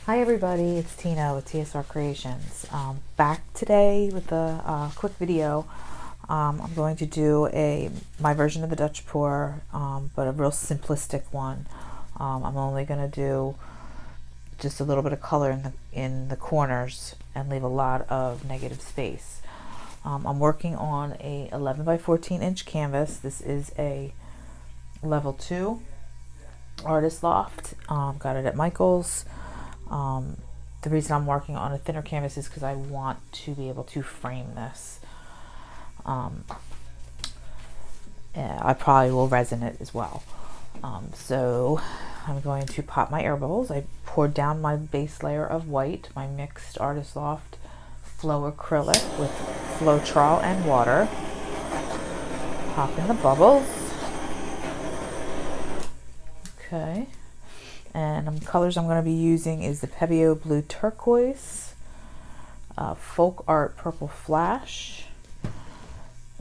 Hi everybody, it's Tina with TSR Creations. Back today with a quick video. I'm going to do my version of the Dutch pour, but a real simplistic one. I'm only going to do just a little bit of color in the corners and leave a lot of negative space. I'm working on a 11 by 14 inch canvas. This is a level 2 artist loft. Got it at Michael's. The reason I'm working on a thinner canvas is because I want to be able to frame this. I probably will resin it as well. So I'm going to pop my air bubbles. I poured down my base layer of white, my mixed Artist Loft Flow acrylic with Floetrol and water. Pop in the bubbles. Okay. And colors I'm going to be using is the Pebeo Blue Turquoise, Folk Art Purple Flash,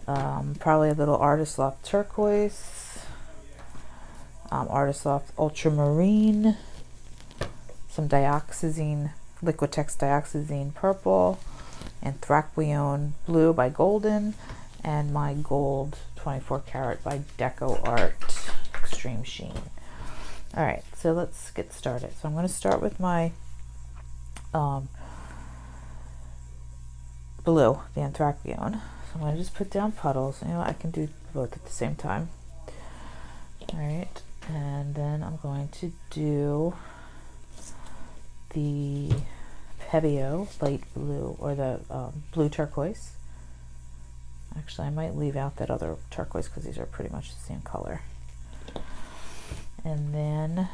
probably a little Artist Loft Turquoise, Artist Loft Ultramarine, some Dioxazine, Liquitex Dioxazine Purple, Anthraquinone Blue by Golden, and my gold 24 karat by Deco Art Extreme Sheen. All right, so let's get started. So I'm going to start with my blue, the Anthraquinone. So I'm going to just put down puddles. You know, I can do both at the same time. All right, and then I'm going to do the Pebeo light blue, or the blue turquoise. Actually, I might leave out that other turquoise because these are pretty much the same color. And then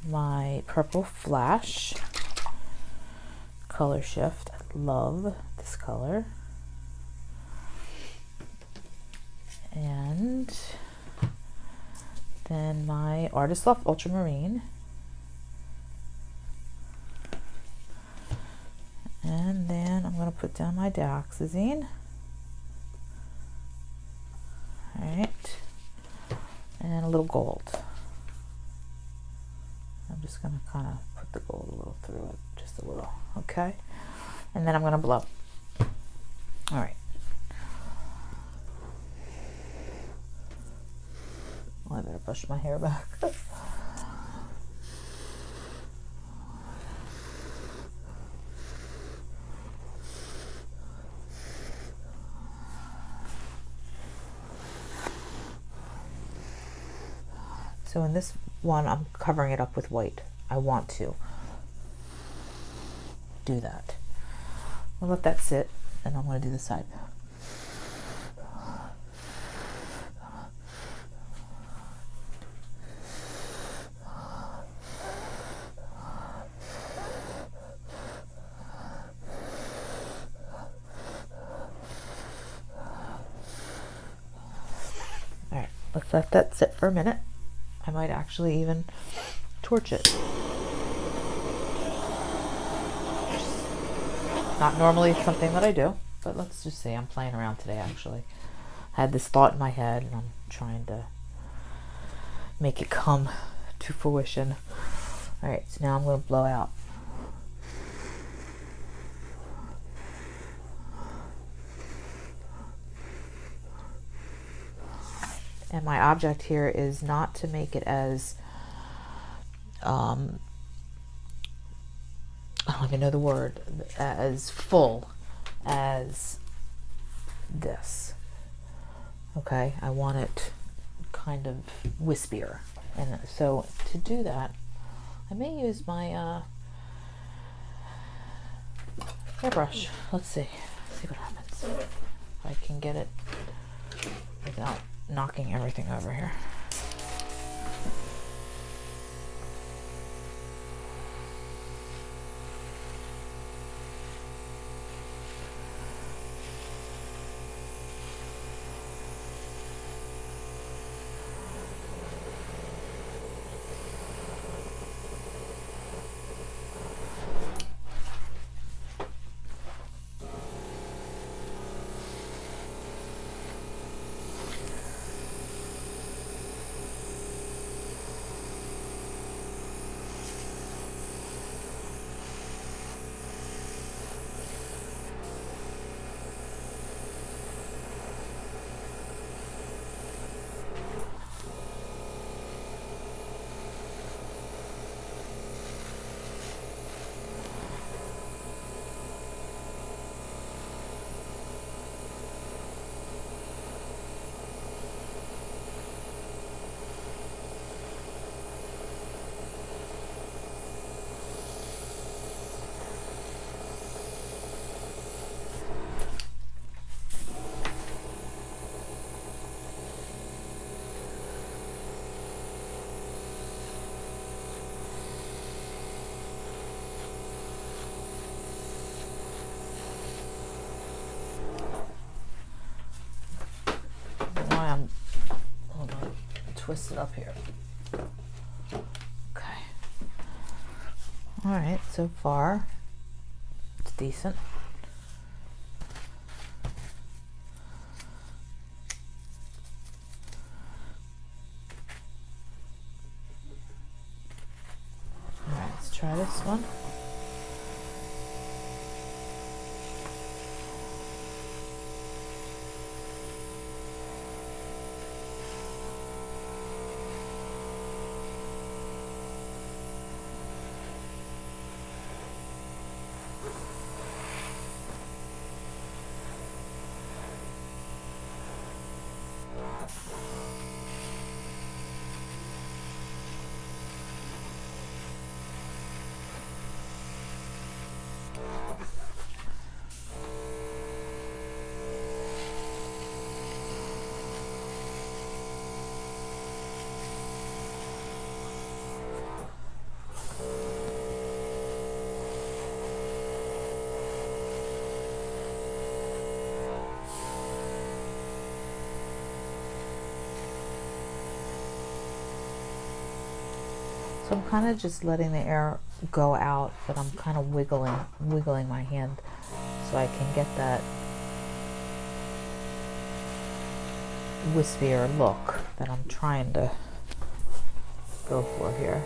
my Purple Flash color shift. I love this color. And then my Artist Loft Ultramarine. And then I'm going to put down my Dioxazine. All right. And a little gold. I'm just going to kind of put the gold a little through it, just a little, okay? And then I'm going to blow. All right. Well, I better brush my hair back. So in this one, I'm covering it up with white. I want to do that. I'll let that sit, and I'm going to do the side. All right, let's let that sit for a minute. I might actually even torch it. Not normally something that I do, but let's just say I'm playing around today actually. I had this thought in my head and I'm trying to make it come to fruition. Alright, so now I'm going to blow out. And my object here is not to make it as, I don't even know the word, as full as this. Okay, I want it kind of wispier. And so to do that, I may use my airbrush. Let's see what happens. If I can get it without knocking everything over here. twist it up here. Okay. All right, so far it's decent. All right, let's try this one. So I'm kind of just letting the air go out, but I'm kind of wiggling my hand so I can get that wispier look that I'm trying to go for here.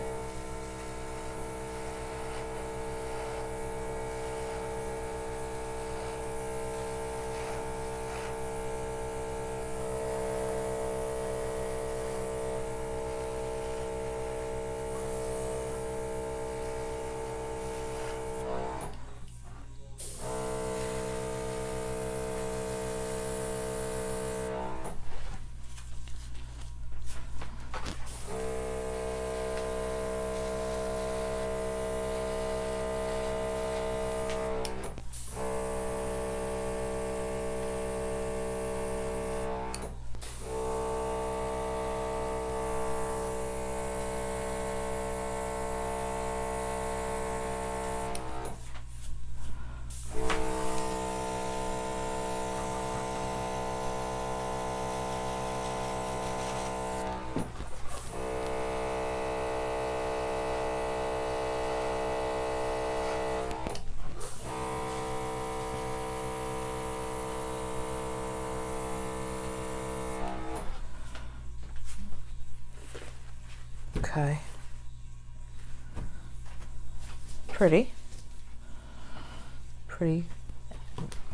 Okay. Pretty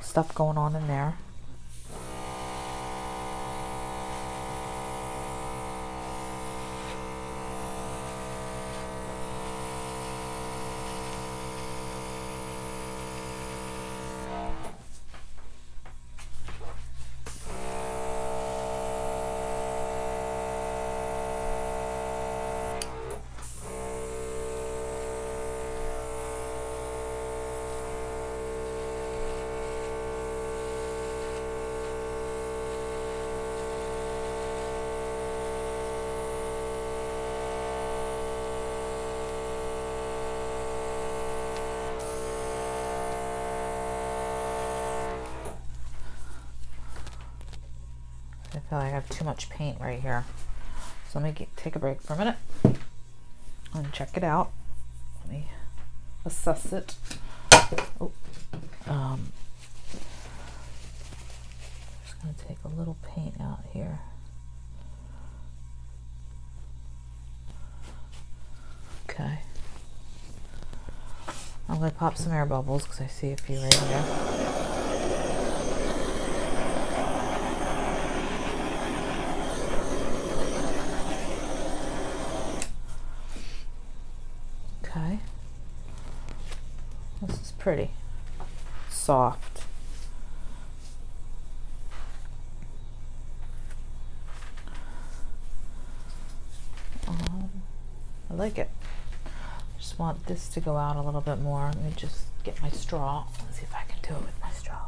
stuff going on in there. I feel like I have too much paint right here. So let me take a break for a minute and check it out. Let me assess it. Oh, just going to take a little paint out here. Okay. I'm going to pop some air bubbles because I see a few right here. Okay, this is pretty soft. I like it. Just want this to go out a little bit more. Let me just get my straw. Let's see if I can do it with my straw.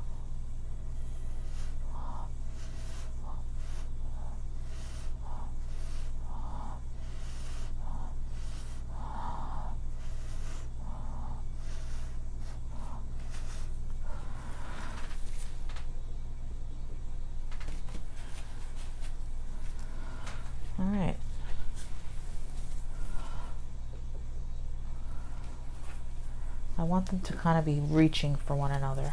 All right, I want them to kind of be reaching for one another.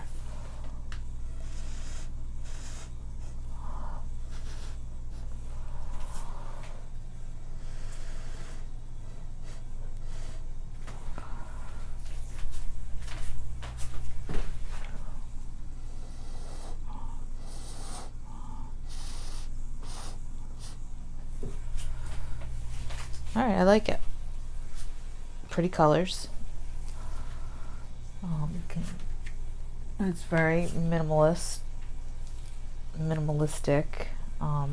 Alright, I like it. Pretty colors. It's very minimalistic. I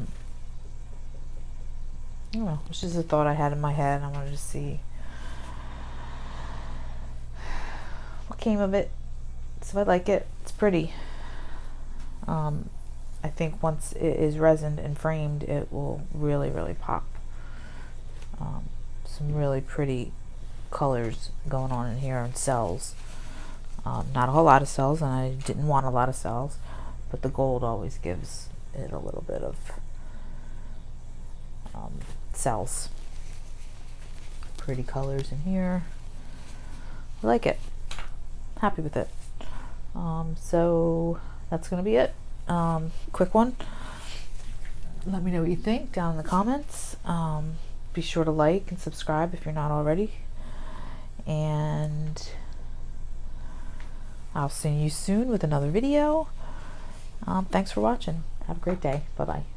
don't know, it's just a thought I had in my head. I wanted to see what came of it. So I like it. It's pretty. I think once it is resined and framed, it will really, really pop. Some really pretty colors going on in here, and cells. Not a whole lot of cells, and I didn't want a lot of cells, but the gold always gives it a little bit of cells. Pretty colors in here. I like it. Happy with it. So that's gonna be it. Quick one. Let me know what you think down in the comments. Be sure to like and subscribe if you're not already. And I'll see you soon with another video. Thanks for watching. Have a great day. Bye-bye.